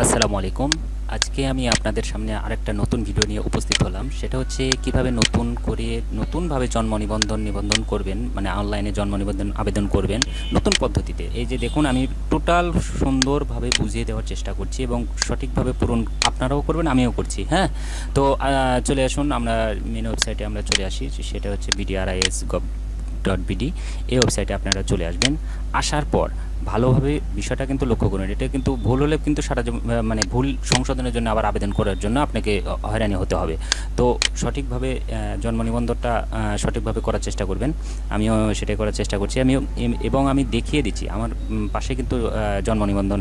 আসসালামু আলাইকুম। আজকে আমি আপনাদের সামনে আরেকটা নতুন ভিডিও নিয়ে উপস্থিত হলাম। সেটা হচ্ছে কিভাবে নতুনভাবে জন্ম নিবন্ধন করবেন, মানে অনলাইনে জন্ম নিবন্ধন আবেদন করবেন নতুন পদ্ধতিতে। এই যে দেখুন, আমি টোটাল সুন্দরভাবে বুঝিয়ে দেওয়ার চেষ্টা করছি এবং সঠিকভাবে পূরণ আপনারাও করবেন, আমিও করছি। হ্যাঁ, তো চলে আসুন, আমরা মেন ওয়েবসাইটে আমরা চলে আসি। সেটা হচ্ছে bdris.gov.bd। এই ওয়েবসাইটে আপনারা চলে আসবেন। আসার পর ভালোভাবে বিষয়টা কিন্তু লক্ষ্য করুন। এটা কিন্তু ভুল হলে কিন্তু মানে ভুল সংশোধনের জন্য আবার আবেদন করার জন্য আপনাকে হয়রানি হতে হবে। তো সঠিকভাবে জন্ম নিবন্ধনটা সঠিকভাবে করার চেষ্টা করবেন। আমিও সেটাই করার চেষ্টা করছি। এবং আমি দেখিয়ে দিচ্ছি আমার পাশে কিন্তু জন্ম নিবন্ধন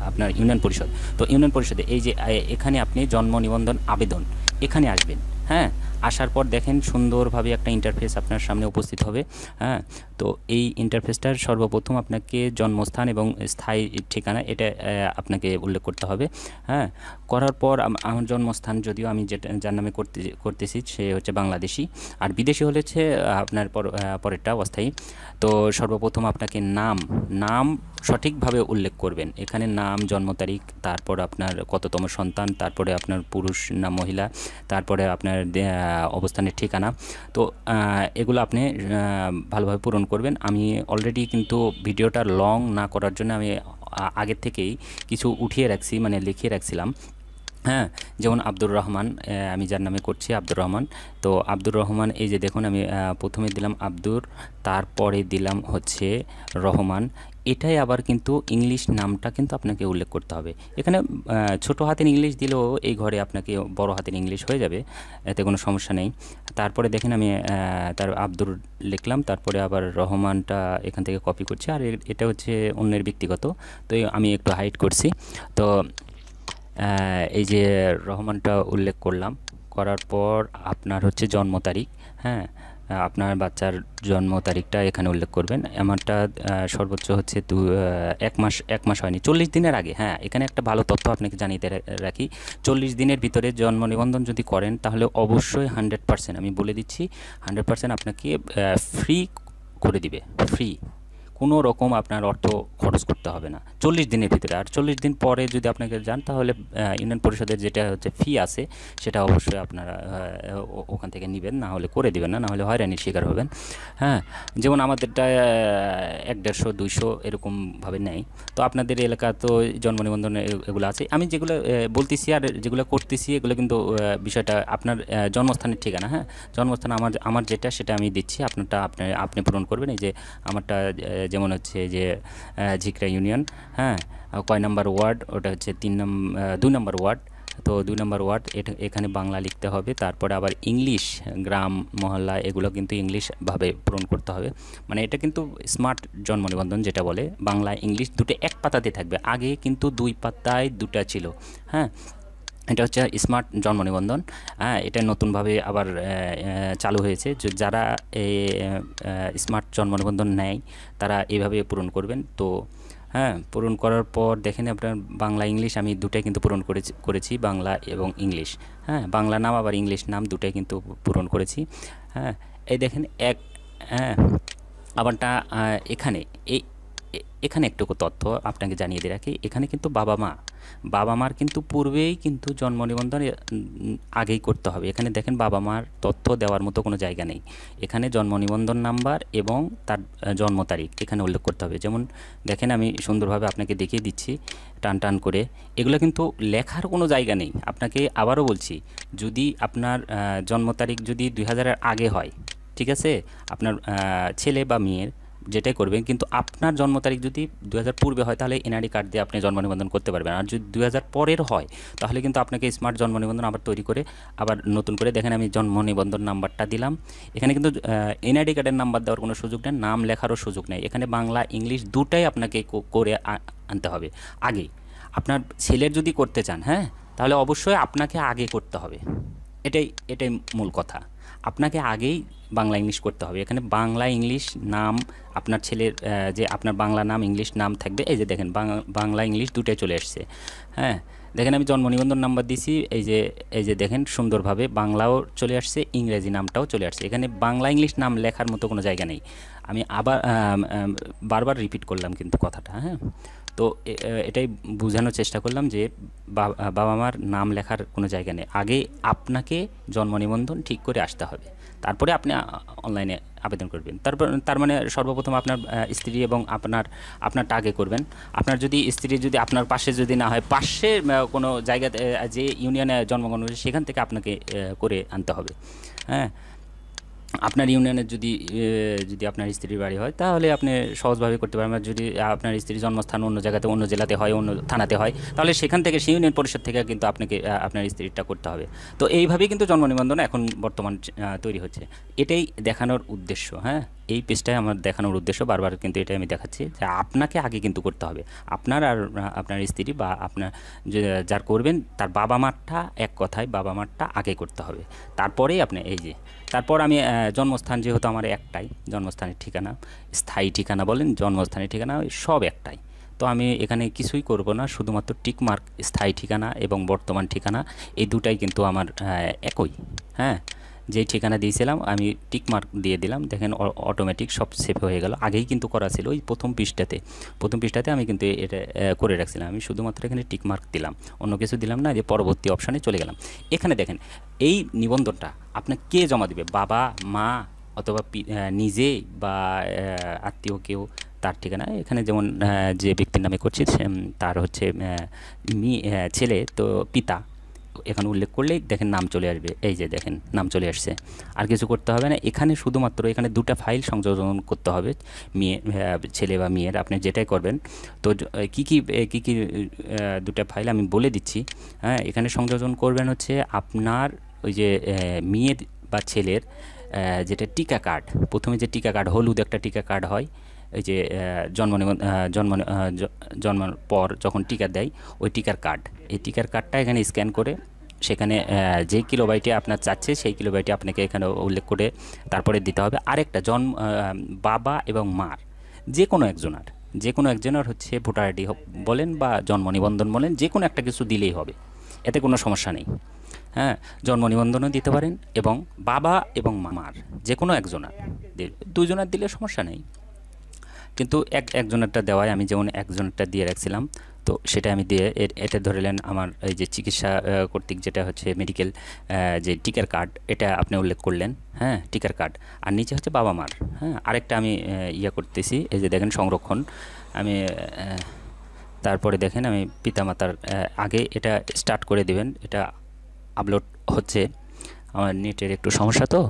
আপনার ইউনিয়ন পরিষদ। তো ইউনিয়ন পরিষদে এই যে এখানে আপনি জন্ম নিবন্ধন আবেদন এখানে আসবেন। হ্যাঁ, আসার পর দেখেন সুন্দরভাবে একটা ইন্টারফেস আপনার সামনে উপস্থিত হবে। হ্যাঁ, তো এই ইন্টারফেসটার সর্বপ্রথম আপনাকে জন্মস্থান এবং স্থায়ী ঠিকানা এটা আপনাকে উল্লেখ করতে হবে। হ্যাঁ, করার পর আমার জন্মস্থান যদিও আমি যার নামে করতেছি সে হচ্ছে বাংলাদেশি, আর বিদেশি হচ্ছে আপনার পরেরটা অস্থায়ী। তো সর্বপ্রথম আপনাকে নাম সঠিকভাবে উল্লেখ করবেন। এখানে নাম, জন্ম তারিখ, তারপর আপনার কততম সন্তান, তারপরে আপনার পুরুষ না মহিলা, তারপরে আপনার অবস্থানের ঠিকানা। তো এগুলো আপনি ভালোভাবে পূরণ করবেন। আমি অলরেডি কিন্তু ভিডিওটা লং না করার জন্য আমি আগের থেকেই কিছু উঠিয়ে রাখছি, মানে লিখিয়ে রাখছিলাম। হ্যাঁ, যেমন আব্দুর রহমান, আমি যার নামে করছি আব্দুর রহমান। তো আব্দুর রহমান, এই যে দেখুন আমি প্রথমে দিলাম আব্দুর, তারপরে দিলাম হচ্ছে রহমান। এটাই আবার কিন্তু ইংলিশ নামটা কিন্তু আপনাকে উল্লেখ করতে হবে। এখানে ছোট হাতের ইংলিশ দিলেও এই ঘরে আপনাকে বড় হাতের ইংলিশ হয়ে যাবে, এতে কোনো সমস্যা নেই। তারপরে দেখেন আমি তার আব্দুর লিখলাম, তারপরে আবার রহমানটা এখান থেকে কপি করছি। আর এটা হচ্ছে অন্যের ব্যক্তিগত, তো আমি একটু হাইড করছি। তো এই যে রহমানটা উল্লেখ করলাম, করার পর আপনার হচ্ছে জন্ম তারিখ। হ্যাঁ, আপনার বাচ্চার জন্ম তারিখটা এখানে উল্লেখ করবেন। আমারটা সর্বোচ্চ হচ্ছে 1 মাস হয়নি, 40 দিনের আগে। হ্যাঁ, এখানে একটা ভালো তথ্য আপনাকে জানিয়ে রাখি, 40 দিনের ভিতরে জন্ম নিবন্ধন যদি করেন তাহলে অবশ্যই 100%, আমি বলে দিচ্ছি 100% আপনাকে ফ্রি করে দিবে। ফ্রি, কোনো রকম আপনার অর্থ খরচ করতে হবে না 40 দিনের ভিতরে। আর 40 দিন পরে যদি আপনাকে যান তাহলে ইউনিয়ন পরিষদের যেটা হচ্ছে ফি আছে সেটা অবশ্যই আপনারা ওখান থেকে নেবেন, না হলে করে দিবেন না, না হলে হয়রানির শিকার হবেন। হ্যাঁ, যেমন আমাদেরটা 100, 150, 200 এরকমভাবে নেয়। তো আপনাদের এলাকা তো জন্ম নিবন্ধন এগুলো আছে। আমি যেগুলো বলতেছি আর যেগুলো করতেছি এগুলো কিন্তু বিষয়টা আপনার জন্মস্থানের ঠিকানা। হ্যাঁ, জন্মস্থান আমার যেটা সেটা আমি দিচ্ছি, আপনারটা আপনি পূরণ করবেন। এই যে আমারটা যেমন হচ্ছে যে ঝিকরা ইউনিয়ন। হ্যাঁ, কয় নাম্বার ওয়ার্ড, ওটা হচ্ছে 2 নম্বর ওয়ার্ড। তো 2 নম্বর ওয়ার্ড, এখানে বাংলা লিখতে হবে। তারপরে আবার ইংলিশ, গ্রাম, মহল্লা, এগুলো কিন্তু ইংলিশভাবে পূরণ করতে হবে। মানে এটা কিন্তু স্মার্ট জন্ম নিবন্ধন যেটা বলে, বাংলা ইংলিশ দুটো এক পাতাতে থাকবে। আগে কিন্তু 2 পাতায় দুটা ছিল। হ্যাঁ, এটা হচ্ছে স্মার্ট জন্ম নিবন্ধন। হ্যাঁ, এটা নতুনভাবে আবার চালু হয়েছে। যারা স্মার্ট জন্ম নিবন্ধন নেয় তারা এভাবে পূরণ করবেন। তো হ্যাঁ, পূরণ করার পর দেখেন আপনার বাংলা ইংলিশ আমি দুটাই কিন্তু পূরণ করেছি, বাংলা এবং ইংলিশ। হ্যাঁ, বাংলা নাম আবার ইংলিশ নাম দুটাই কিন্তু পূরণ করেছি। হ্যাঁ, এই দেখেন হ্যাঁ, আবারটা এখানে এই এখানে একটুকু তথ্য আপনাকে জানিয়ে দিয়ে রাখি। এখানে কিন্তু বাবা মার কিন্তু পূর্বেই কিন্তু জন্ম নিবন্ধন আগেই করতে হবে। এখানে দেখেন বাবা মার তথ্য দেওয়ার মতো কোনো জায়গা নেই। এখানে জন্ম নিবন্ধন নাম্বার এবং তার জন্ম তারিখ এখানে উল্লেখ করতে হবে। যেমন দেখেন আমি সুন্দরভাবে আপনাকে দেখিয়ে দিচ্ছি টান করে। এগুলো কিন্তু লেখার কোনো জায়গা নেই। আপনাকে আবারও বলছি, যদি আপনার জন্ম তারিখ যদি 2000-এর আগে হয়, ঠিক আছে, আপনার ছেলে বা মেয়ের যেটাই করবেন, কিন্তু আপনার জন্ম তারিখ যদি 2000 পূর্বে হয় তাহলে এনআইডি কার্ড দিয়ে আপনি জন্ম নিবন্ধন করতে পারবেন। আর যদি 2000 পরের হয় তাহলে কিন্তু আপনাকে স্মার্ট জন্ম নিবন্ধন আবার তৈরি করে আবার নতুন করে দেখেন আমি জন্ম নিবন্ধন নাম্বারটা দিলাম। এখানে কিন্তু এনআইডি কার্ডের নাম্বার দেওয়ার কোনো সুযোগ নেই, নাম লেখারও সুযোগ নেই। এখানে বাংলা ইংলিশ দুটাই আপনাকে করে আনতে হবে আগে। আপনার ছেলের যদি করতে চান, হ্যাঁ, তাহলে অবশ্যই আপনাকে আগে করতে হবে। এটাই মূল কথা, আপনাকে আগেই বাংলা ইংলিশ করতে হবে। এখানে বাংলা ইংলিশ নাম, আপনার ছেলের যে আপনার বাংলা নাম ইংলিশ নাম থাকবে। এই যে দেখেন বাংলা ইংলিশ দুটাই চলে আসছে। হ্যাঁ, দেখেন আমি জন্ম নিবন্ধন নাম্বার দিছি, এই যে দেখেন সুন্দরভাবে বাংলাও চলে আসছে, ইংরেজি নামটাও চলে আসছে। এখানে বাংলা ইংলিশ নাম লেখার মতো কোনো জায়গা নেই। আমি আবার বারবার রিপিট করলাম কিন্তু কথাটা, হ্যাঁ। তো এটাই বোঝানোর চেষ্টা করলাম যে বাবা মার নাম লেখার কোনো জায়গা নেই, আগে আপনাকে জন্ম নিবন্ধন ঠিক করে আসতে হবে, তারপরে আপনি অনলাইনে আবেদন করবেন। তার মানে সর্বপ্রথম আপনার স্ত্রী এবং আপনারটা আগে করবেন। আপনার যদি স্ত্রী যদি আপনার পাশে যদি না হয়, পাশে কোনো জায়গাতে যে ইউনিয়নে জন্মগ্রহণ করেছে সেখান থেকে আপনাকে করে আনতে হবে, হ্যাঁ। আপনার ইউনিয়নের যদি আপনার স্ত্রীর বাড়ি হয় তাহলে আপনি সহজভাবে করতে পারবেন। আর যদি আপনার স্ত্রীর জন্মস্থান অন্য জায়গাতে, অন্য জেলাতে হয়, অন্য থানাতে হয়, তাহলে সেখান থেকে সেই ইউনিয়ন পরিষদ থেকে কিন্তু আপনাকে আপনার স্ত্রীরটা করতে হবে। তো এইভাবেই কিন্তু জন্ম নিবন্ধন এখন বর্তমান তৈরি হচ্ছে। এটাই দেখানোর উদ্দেশ্য, হ্যাঁ। এই পেজটাই আমার দেখানোর উদ্দেশ্য, বারবার কিন্তু এটাই আমি দেখাচ্ছি যে আপনাকে আগে কিন্তু করতে হবে। আপনার আর আপনার স্ত্রী বা আপনার যার করবেন তার বাবা মারটা, এক কথায় বাবা মারটা আগে করতে হবে, তারপরেই আপনি এই যে তারপর আমি জন্মস্থান যেহেতু আমার একটাই, জন্মস্থানের ঠিকানা, স্থায়ী ঠিকানা বলেন, জন্মস্থানের ঠিকানা, সব একটাই। তো আমি এখানে কিছুই করব না, শুধুমাত্র টিকমার্ক, স্থায়ী ঠিকানা এবং বর্তমান ঠিকানা, এই দুটাই কিন্তু আমার একই, হ্যাঁ। যেই ঠিকানা দিয়েছিলাম আমি টিকমার্ক দিয়ে দিলাম, দেখেন অটোমেটিক সব সেভ হয়ে গেল। আগেই কিন্তু করা ছিল ওই প্রথম পৃষ্ঠাতে আমি কিন্তু এটা করে রাখছিলাম। আমি শুধুমাত্র এখানে টিকমার্ক দিলাম, অন্য কিছু দিলাম না, যে পরবর্তী অপশানে চলে গেলাম। এখানে দেখেন এই নিবন্ধনটা আপনার কে জমা দিবে, বাবা মা অথবা নিজে বা আত্মীয় কেউ, তার ঠিকানা এখানে যেমন যে ব্যক্তির নামে করছি তার হচ্ছে ছেলে, তো পিতা এখানে উল্লেখ করলেই দেখেন নাম চলে আসবে, এই যে দেখেন নাম চলে আসছে। আর কিছু করতে হবে না, এখানে শুধুমাত্র এখানে দুটা ফাইল সংযোজন করতে হবে, ছেলে বা মেয়ের, আপনি যেটাই করবেন। তো কি কি দুটা ফাইল আমি বলে দিচ্ছি, হ্যাঁ। এখানে সংযোজন করবেন হচ্ছে আপনার ওই যে মেয়ের বা ছেলের যেটা টিকা কার্ড, প্রথমে যে টিকা কার্ড, হলুদ একটা টিকা কার্ড হয়, এই যে জন্মের পর যখন টিকা দেয়, ওই টিকার কার্ড, এই টিকার কার্ডটা এখানে স্ক্যান করে সেখানে যে কিলোবাইটে আপনার চাচ্ছে সেই কিলোবাইটে আপনাকে এখানে উল্লেখ করে তারপরে দিতে হবে। আরেকটা বাবা এবং মার যে কোনো একজনের হচ্ছে ভোটার আইডি বলেন বা জন্ম নিবন্ধন বলেন, যে কোনো একটা কিছু দিলেই হবে, এতে কোনো সমস্যা নেই, হ্যাঁ। জন্ম নিবন্ধনও দিতে পারেন এবং বাবা এবং মামার যে কোনো একজনের, দুজনের দিলে সমস্যা নেই, কিন্তু একজনেরটা দেওয়ায় আমি যেমন একজনেরটা দিয়ে রাখছিলাম, তো সেটা আমি দিয়ে এটা ধরে নেন আমার এই যে চিকিৎসা কর্তৃক যেটা হচ্ছে মেডিকেল যে টিকার কার্ড, এটা আপনি উল্লেখ করলেন, হ্যাঁ, টিকার কার্ড। আর নিচে হচ্ছে বাবা মার, হ্যাঁ। আরেকটা আমি করতেছি, এই যে দেখেন সংরক্ষণ, আমি তারপরে দেখেন আমি পিতামাতার আগে এটা স্টার্ট করে দেবেন, এটা আপলোড হচ্ছে, আমার নেটের একটু সমস্যা, তো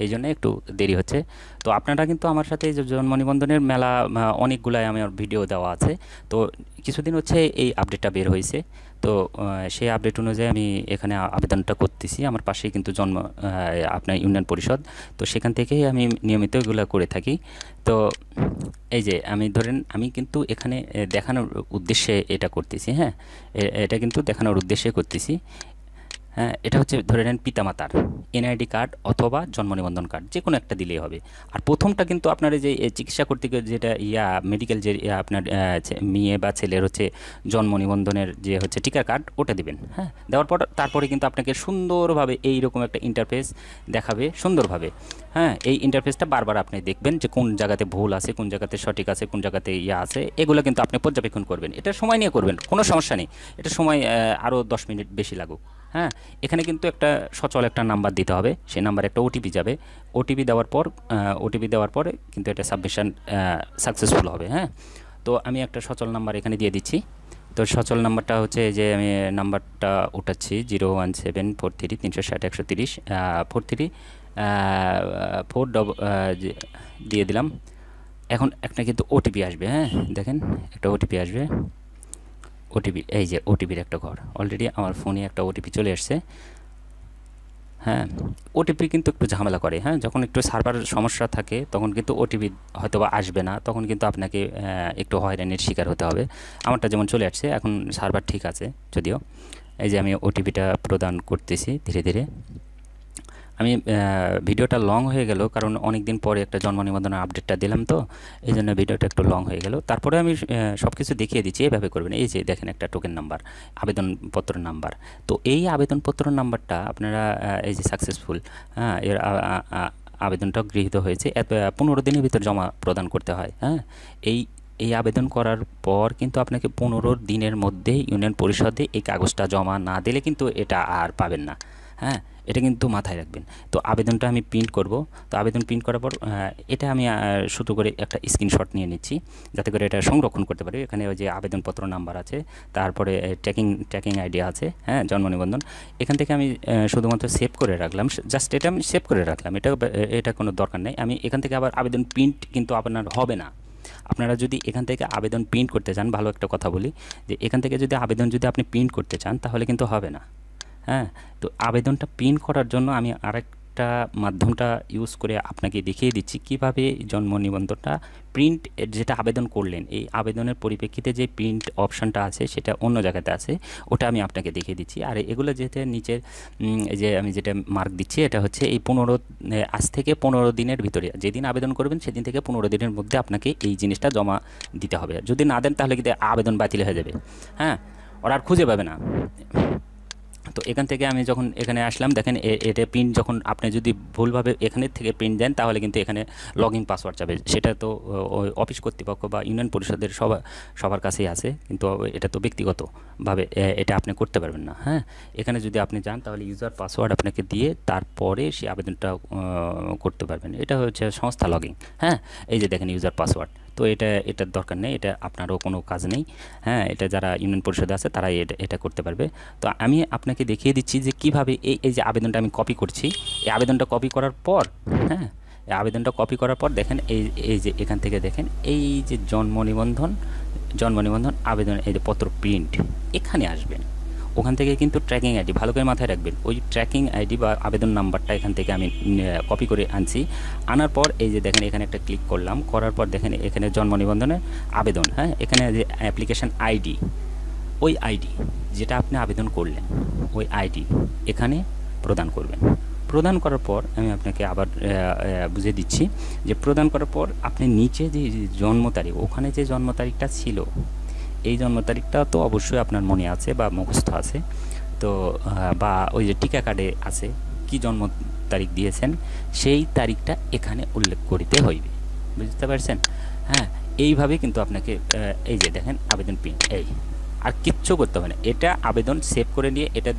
এই জন্য একটু দেরি হচ্ছে। তো আপনারা কিন্তু আমার সাথে যে জন্ম নিবন্ধনের মেলা অনেকগুলাই আমার ভিডিও দেওয়া আছে। তো কিছুদিন হচ্ছে এই আপডেটটা বের হয়েছে, তো সেই আপডেট অনুযায়ী আমি এখানে আবেদনটা করতেছি। আমার পাশেই কিন্তু আপনার ইউনিয়ন পরিষদ, তো সেখান থেকেই আমি নিয়মিত এগুলো করে থাকি। তো এই যে আমি কিন্তু এখানে দেখানোর উদ্দেশ্যে এটা করতেছি, হ্যাঁ। এটা কিন্তু দেখানোর উদ্দেশ্যে করতেছি, হ্যাঁ। এটা হচ্ছে ধরে নেন পিতামাতার এনআইডি কার্ড অথবা জন্ম নিবন্ধন কার্ড, যে কোনো একটা দিলেই হবে। আর প্রথমটা কিন্তু আপনার যে চিকিৎসা কর্তৃক যেটা মেডিকেল যে আপনার মেয়ে বা ছেলের হচ্ছে জন্ম নিবন্ধনের যে হচ্ছে টিকার কার্ড, ওটা দিবেন, হ্যাঁ। দেওয়ার পর তারপরে কিন্তু আপনাকে সুন্দরভাবে এইরকম একটা ইন্টারফেস দেখাবে সুন্দরভাবে, হ্যাঁ। এই ইন্টারফেসটা বারবার আপনি দেখবেন যে কোন জায়গাতে ভুল আছে, কোন জায়গাতে সঠিক আছে, কোন জায়গাতে আছে, এগুলো কিন্তু আপনি পর্যবেক্ষণ করবেন। এটা সময় নিয়ে করবেন, কোনো সমস্যা নেই, এটা সময় আরও 10 মিনিট বেশি লাগুক, হ্যাঁ। এখানে কিন্তু একটা সচল একটা নাম্বার দিতে হবে, সেই নাম্বারে একটা ওটিপি যাবে, ওটিপি দেওয়ার পরে কিন্তু এটা সাবমিশন সাকসেসফুল হবে, হ্যাঁ। তো আমি একটা সচল নাম্বার এখানে দিয়ে দিচ্ছি। তো সচল নাম্বারটা হচ্ছে যে আমি নাম্বারটা উঠাচ্ছি 0174303600130 43 দিয়ে দিলাম। এখন একটা কিন্তু ওটিপি আসবে, হ্যাঁ, দেখেন একটা ওটিপি আসবে, ওটিপি, এই যে ওটিপির একটা ঘর, অলরেডি আমার ফোনে একটা ওটিপি চলে আসছে, হ্যাঁ। ওটিপি কিন্তু একটু ঝামেলা করে, হ্যাঁ। যখন একটু সার্ভার সমস্যা থাকে তখন কিন্তু ওটিপি হয়তো বা আসবে না, তখন কিন্তু আপনাকে একটু হয়রানির শিকার হতে হবে। আমারটা যেমন চলে আসছে, এখন সার্ভার ঠিক আছে যদিও। এই যে আমি ওটিপিটা প্রদান করতেছি ধীরে ধীরে। আমি ভিডিওটা লং হয়ে গেল কারণ অনেক দিন পরে একটা জন্ম নিবন্ধনের আপডেটটা দিলাম, তো এই জন্য ভিডিওটা একটু লং হয়ে গেল। তারপরে আমি সব কিছু দেখিয়ে দিচ্ছি, এইভাবে করবেন। এই যে দেখেন একটা টোকেন নাম্বার, আবেদনপত্র নাম্বার। তো এই আবেদনপত্র নাম্বারটা আপনারা এই যে সাকসেসফুল, হ্যাঁ, এর আবেদনটা গৃহীত হয়েছে 15 দিনের ভিতর জমা প্রদান করতে হয়। হ্যাঁ, এই এই আবেদন করার পর কিন্তু আপনাকে 15 দিনের মধ্যে ইউনিয়ন পরিষদে এই কাগজটা জমা না দিলে কিন্তু এটা আর পাবেন না। হ্যাঁ, এটা কিন্তু মাথায় রাখবেন। তো আবেদনটা আমি প্রিন্ট করব। তো আবেদন প্রিন্ট করার পর এটা আমি শুধু করে একটা স্ক্রিনশট নিয়ে নিচ্ছি, যাতে করে এটা সংরক্ষণ করতে পারি। এখানে ওই যে আবেদনপত্র নাম্বার আছে, তারপরে ট্র্যাকিং আইডি আছে, হ্যাঁ, জন্ম নিবন্ধন। এখান থেকে আমি শুধুমাত্র সেভ করে রাখলাম, জাস্ট এটা আমি সেভ করে রাখলাম, এটা কোনো দরকার নেই। আমি এখান থেকে আবার আবেদন প্রিন্ট কিন্তু আপনার হবে না। আপনারা যদি এখান থেকে আবেদন প্রিন্ট করতে চান, ভালো একটা কথা বলি যে এখান থেকে যদি আবেদন যদি আপনি প্রিন্ট করতে চান তাহলে কিন্তু হবে না। হ্যাঁ, তো আবেদনটা প্রিন্ট করার জন্য আমি আরেকটা মাধ্যমটা ইউজ করে আপনাকে দেখিয়ে দিচ্ছি কিভাবে জন্ম নিবন্ধনটা প্রিন্ট, যেটা আবেদন করলেন এই আবেদনের পরিপ্রেক্ষিতে যে প্রিন্ট অপশানটা আছে সেটা অন্য জায়গাতে আছে, ওটা আমি আপনাকে দেখিয়ে দিচ্ছি। আর এগুলো যেটা নিচের যে আমি যেটা মার্ক দিচ্ছি এটা হচ্ছে এই আজ থেকে 15 দিনের ভিতরে, যেদিন আবেদন করবেন সেদিন থেকে 15 দিনের মধ্যে আপনাকে এই জিনিসটা জমা দিতে হবে। যদি না দেন তাহলে কিন্তু আবেদন বাতিল হয়ে যাবে। হ্যাঁ, ওরা আর খুঁজে পাবে না। তো এখান থেকে আমি যখন এখানে আসলাম, দেখেন এটা প্রিন্ট, যখন আপনি যদি ভুলভাবে এখানের থেকে প্রিন্ট দেন তাহলে কিন্তু এখানে লগইন পাসওয়ার্ড যাবে। সেটা তো ওই অফিস কর্তৃপক্ষ বা ইউনিয়ন পরিষদের সবার কাছেই আছে, কিন্তু এটা তো ব্যক্তিগতভাবে এটা আপনি করতে পারবেন না। হ্যাঁ, এখানে যদি আপনি যান তাহলে ইউজার পাসওয়ার্ড আপনাকে দিয়ে তারপরে সেই আবেদনটা করতে পারবেন। এটা হচ্ছে সংস্থা লগইন। হ্যাঁ, এই যে দেখেন ইউজার পাসওয়ার্ড, তো এটার দরকার নেই, এটা আপনারও কোনো কাজ নেই। হ্যাঁ, এটা যারা ইউনিয়ন পরিষদে আছে তারাই এটা করতে পারবে। তো আমি আপনাকে দেখিয়ে দিচ্ছি যে কিভাবে এই যে আবেদনটা আমি কপি করছি, এই আবেদনটা কপি করার পর, হ্যাঁ, এই আবেদনটা কপি করার পর দেখেন এই যে এখান থেকে দেখেন এই যে জন্ম নিবন্ধন আবেদন, এই যে পত্র প্রিন্ট, এখানে আসবেন। ওখান থেকে কিন্তু ট্র্যাকিং আইডি ভালো করে মাথায় রাখবেন, ওই ট্র্যাকিং আইডি বা আবেদন নাম্বারটা এখান থেকে আমি কপি করে আনছি। আনার পর এই যে দেখেন এখানে একটা ক্লিক করলাম, করার পর দেখেন এখানে জন্ম নিবন্ধনের আবেদন, হ্যাঁ, এখানে যে অ্যাপ্লিকেশান আইডি, ওই আইডি যেটা আপনি আবেদন করলেন ওই আইডি এখানে প্রদান করবেন। প্রদান করার পর আমি আপনাকে আবার বুঝিয়ে দিচ্ছি যে প্রদান করার পর আপনি নিচে যে জন্ম তারিখ, ওখানে যে জন্ম তারিখটা ছিল এই জন্ম তারিখটা তো অবশ্যই আপনার মনে আছে বা মুখস্থ আছে, তো বা ওই যে টিকা কার্ডে আছে কি জন্ম তারিখ দিয়েছেন সেই তারিখটা এখানে উল্লেখ করিতে হইবে। বুঝতে পারছেন? হ্যাঁ, এইভাবে কিন্তু আপনাকে এই যে দেখেন আবেদন প্রিন্ট, এই আর কিচ্ছু করতে হবে না। এটা আবেদন সেভ করে নিয়ে এটা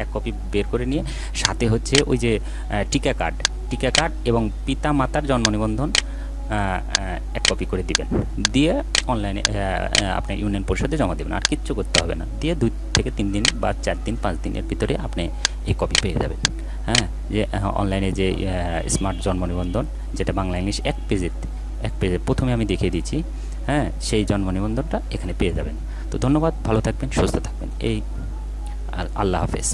এক কপি বের করে নিয়ে সাথে হচ্ছে ওই যে টিকা কার্ড এবং পিতা মাতার জন্ম নিবন্ধন এক কপি করে দিবেন, দিয়ে অনলাইনে আপনি ইউনিয়ন পরিষদে জমা দেবেন। আর কিচ্ছু করতে হবে না, দিয়ে 2 থেকে 3 দিন বা 4 দিন 5 দিনের ভিতরে আপনি এই কপি পেয়ে যাবেন। হ্যাঁ, যে অনলাইনে যে স্মার্ট জন্ম নিবন্ধন, যেটা বাংলা ইংলিশ এক পেজে প্রথমে আমি দেখিয়ে দিচ্ছি। হ্যাঁ, সেই জন্ম নিবন্ধনটা এখানে পেয়ে যাবেন। তো ধন্যবাদ, ভালো থাকবেন, সুস্থ থাকবেন, এই আল্লাহ হাফেজ।